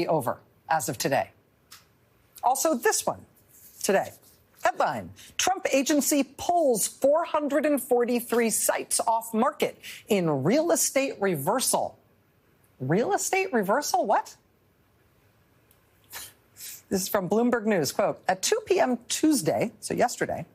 over as of today. Also, this one today. Headline: Trump agency pulls 443 sites off market in real estate reversal. Real estate reversal? What? This is from Bloomberg News. Quote, at 2 p.m. Tuesday, so yesterday,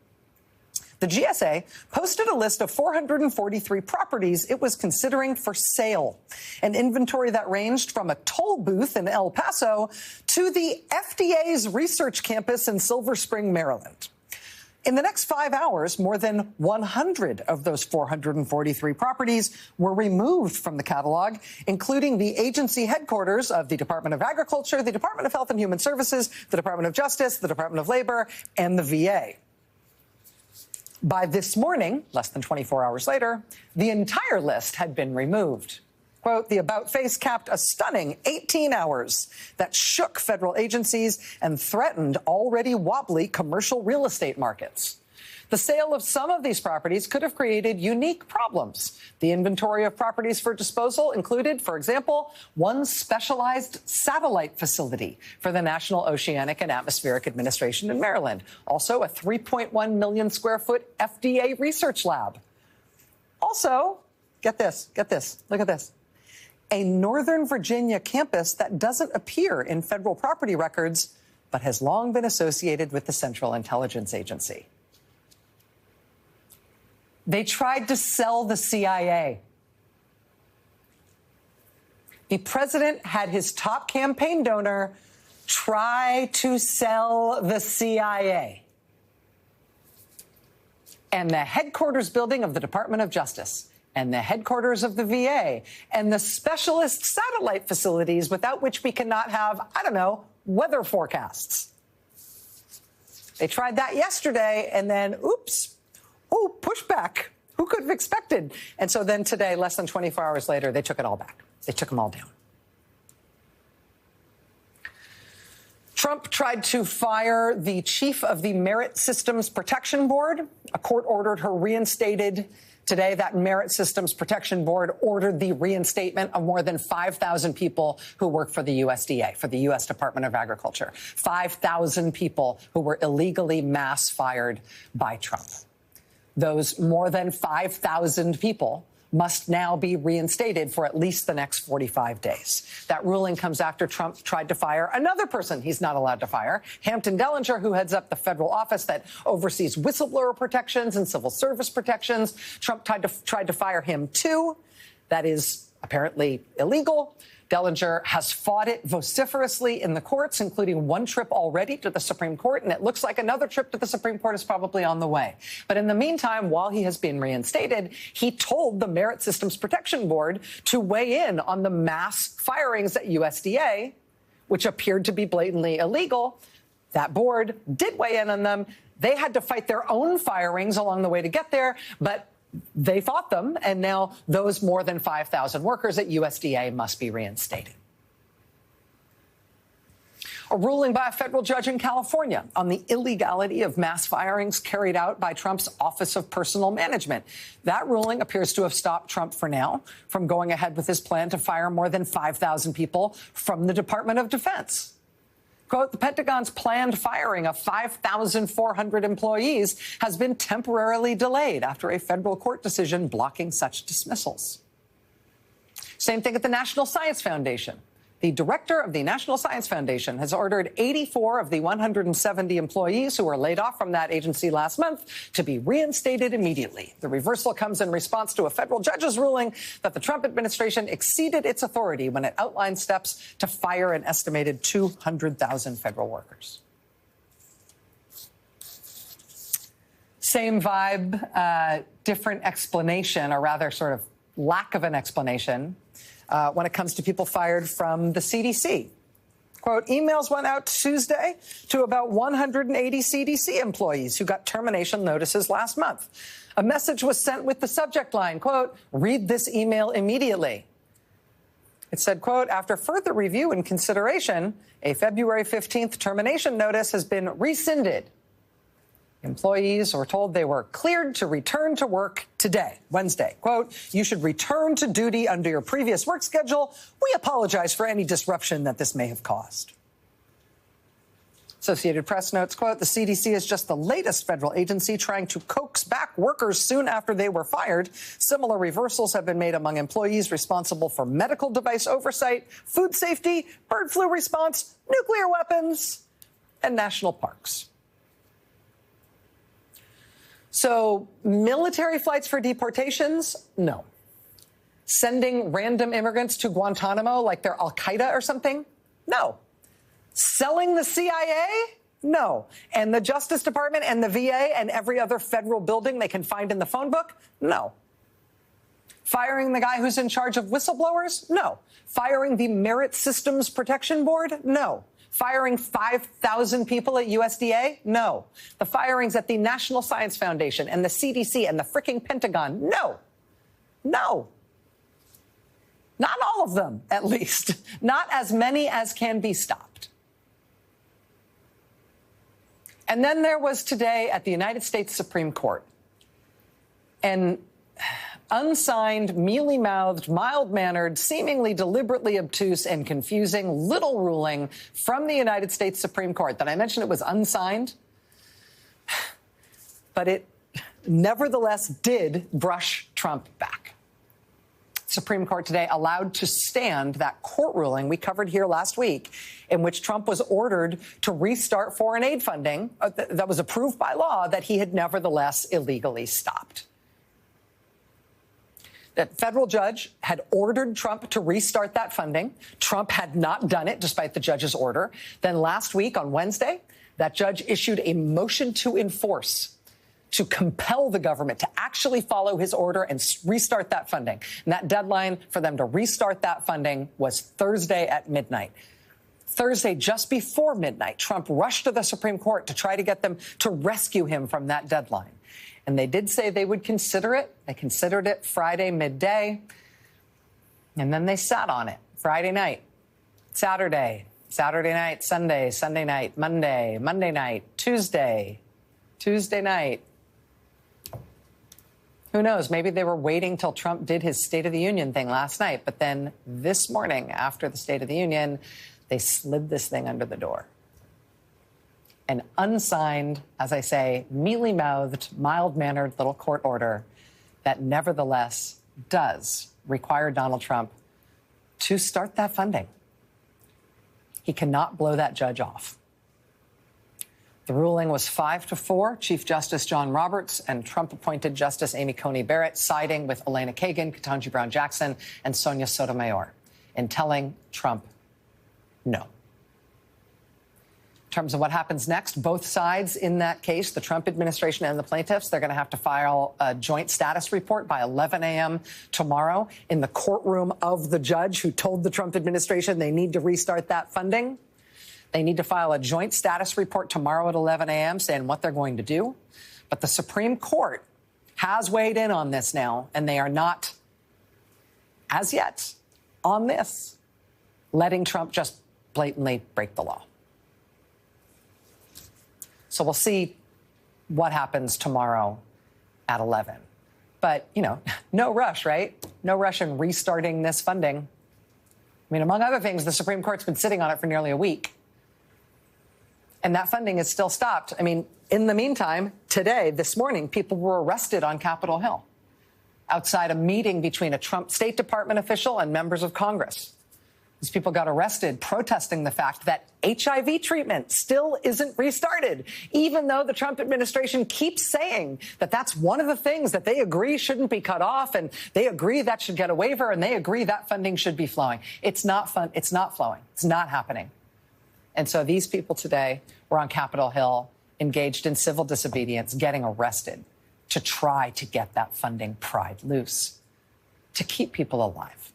the GSA posted a list of 443 properties it was considering for sale, an inventory that ranged from a toll booth in El Paso to the FDA's research campus in Silver Spring, Maryland. In the next 5 hours, more than 100 of those 443 properties were removed from the catalog, including the agency headquarters of the Department of Agriculture, the Department of Health and Human Services, the Department of Justice, the Department of Labor, and the VA. By this morning, less than 24 hours later, the entire list had been removed. Quote, the about face capped a stunning 18 hours that shook federal agencies and threatened already wobbly commercial real estate markets. The sale of some of these properties could have created unique problems. The inventory of properties for disposal included, for example, one specialized satellite facility for the National Oceanic and Atmospheric Administration in Maryland. Also, a 3.1 million square foot FDA research lab. Also, get this, look at this. A Northern Virginia campus that doesn't appear in federal property records, but has long been associated with the Central Intelligence Agency. They tried to sell the CIA. The president had his top campaign donor try to sell the CIA. And the headquarters building of the Department of Justice and the headquarters of the VA and the specialist satellite facilities without which we cannot have, I don't know, weather forecasts. They tried that yesterday and then, oops. Oh, pushback. Who could have expected? And so then today, less than 24 hours later, they took it all back. They took them all down. Trump tried to fire the chief of the Merit Systems Protection Board. A court ordered her reinstated. Today, that Merit Systems Protection Board ordered the reinstatement of more than 5,000 people who work for the USDA, for the U.S. Department of Agriculture. 5,000 people who were illegally mass fired by Trump. Those more than 5,000 people must now be reinstated for at least the next 45 days. That ruling comes after Trump tried to fire another person he's not allowed to fire, Hampton Dellinger, who heads up the federal office that oversees whistleblower protections and civil service protections. Trump tried to fire him, too. That is apparently illegal. Dellinger has fought it vociferously in the courts, including one trip already to the Supreme Court, and it looks like another trip to the Supreme Court is probably on the way. But in the meantime, while he has been reinstated, he told the Merit Systems Protection Board to weigh in on the mass firings at USDA, which appeared to be blatantly illegal. That board did weigh in on them. They had to fight their own firings along the way to get there, but they fought them, and now those more than 5,000 workers at USDA must be reinstated. A ruling by a federal judge in California on the illegality of mass firings carried out by Trump's Office of Personnel Management. That ruling appears to have stopped Trump for now from going ahead with his plan to fire more than 5,000 people from the Department of Defense. Quote, the Pentagon's planned firing of 5,400 employees has been temporarily delayed after a federal court decision blocking such dismissals. Same thing at the National Science Foundation. The director of the National Science Foundation has ordered 84 of the 170 employees who were laid off from that agency last month to be reinstated immediately. The reversal comes in response to a federal judge's ruling that the Trump administration exceeded its authority when it outlined steps to fire an estimated 200,000 federal workers. Same vibe, different explanation, or rather sort of lack of an explanation. When it comes to people fired from the CDC. Quote, emails went out Tuesday to about 180 CDC employees who got termination notices last month. A message was sent with the subject line, quote, read this email immediately. It said, quote, after further review and consideration, a February 15th termination notice has been rescinded. Employees were told they were cleared to return to work today, Wednesday, quote, "You should return to duty under your previous work schedule. We apologize for any disruption that this may have caused." Associated Press notes, quote, "The CDC is just the latest federal agency trying to coax back workers soon after they were fired. Similar reversals have been made among employees responsible for medical device oversight, food safety, bird flu response, nuclear weapons, and national parks." So military flights for deportations? No. Sending random immigrants to Guantanamo like they're al-Qaeda or something? No. Selling the CIA? No. And the Justice Department and the VA and every other federal building they can find in the phone book? No. Firing the guy who's in charge of whistleblowers? No. Firing the Merit Systems Protection Board? No. Firing 5,000 people at USDA? No. The firings at the National Science Foundation and the CDC and the fricking Pentagon? No. No. Not all of them, at least. Not as many as can be stopped. And then there was today at the United States Supreme Court an unsigned, mealy-mouthed, mild-mannered, seemingly deliberately obtuse and confusing little ruling from the United States Supreme Court. That I mentioned it was unsigned, but it nevertheless did brush Trump back. Supreme Court today allowed to stand that court ruling we covered here last week in which Trump was ordered to restart foreign aid funding that was approved by law that he had nevertheless illegally stopped. That federal judge had ordered Trump to restart that funding. Trump had not done it despite the judge's order. Then last week on Wednesday, that judge issued a motion to enforce to compel the government to actually follow his order and restart that funding. And that deadline for them to restart that funding was Thursday at midnight. Thursday, just before midnight, Trump rushed to the Supreme Court to try to get them to rescue him from that deadline. And they did say they would consider it. They considered it Friday midday. And then they sat on it Friday night, Saturday night, Sunday night, Monday night, Tuesday night. Who knows? Maybe they were waiting till Trump did his State of the Union thing last night. But then this morning, after the State of the Union, they slid this thing under the door. An unsigned, as I say, mealy-mouthed, mild-mannered little court order that nevertheless does require Donald Trump to start that funding. He cannot blow that judge off. The ruling was 5-4. Chief Justice John Roberts and Trump-appointed Justice Amy Coney Barrett siding with Elena Kagan, Ketanji Brown Jackson, and Sonia Sotomayor in telling Trump no. In terms of what happens next, both sides in that case, the Trump administration and the plaintiffs, they're going to have to file a joint status report by 11 a.m. tomorrow in the courtroom of the judge who told the Trump administration they need to restart that funding. They need to file a joint status report tomorrow at 11 a.m. saying what they're going to do. But the Supreme Court has weighed in on this now, and they are not, as yet, on this, letting Trump just blatantly break the law. So we'll see what happens tomorrow at 11. But, you know, no rush, right? No rush in restarting this funding. I mean, among other things, the Supreme Court's been sitting on it for nearly a week. And that funding is still stopped. I mean, in the meantime, today, this morning, people were arrested on Capitol Hill outside a meeting between a Trump State Department official and members of Congress. These people got arrested protesting the fact that HIV treatment still isn't restarted, even though the Trump administration keeps saying that that's one of the things that they agree shouldn't be cut off, and they agree that should get a waiver, and they agree that funding should be flowing. It's not fun. It's not flowing. It's not happening. And so these people today were on Capitol Hill, engaged in civil disobedience, getting arrested to try to get that funding pried loose, to keep people alive.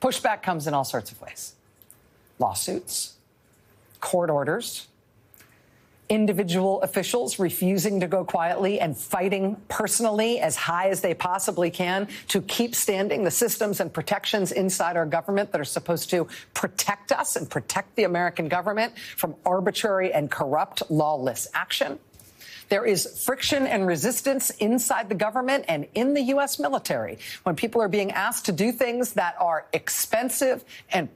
Pushback comes in all sorts of ways. Lawsuits, court orders, individual officials refusing to go quietly and fighting personally as high as they possibly can to keep standing the systems and protections inside our government that are supposed to protect us and protect the American government from arbitrary and corrupt lawless action. There is friction and resistance inside the government and in the U.S. military when people are being asked to do things that are expensive and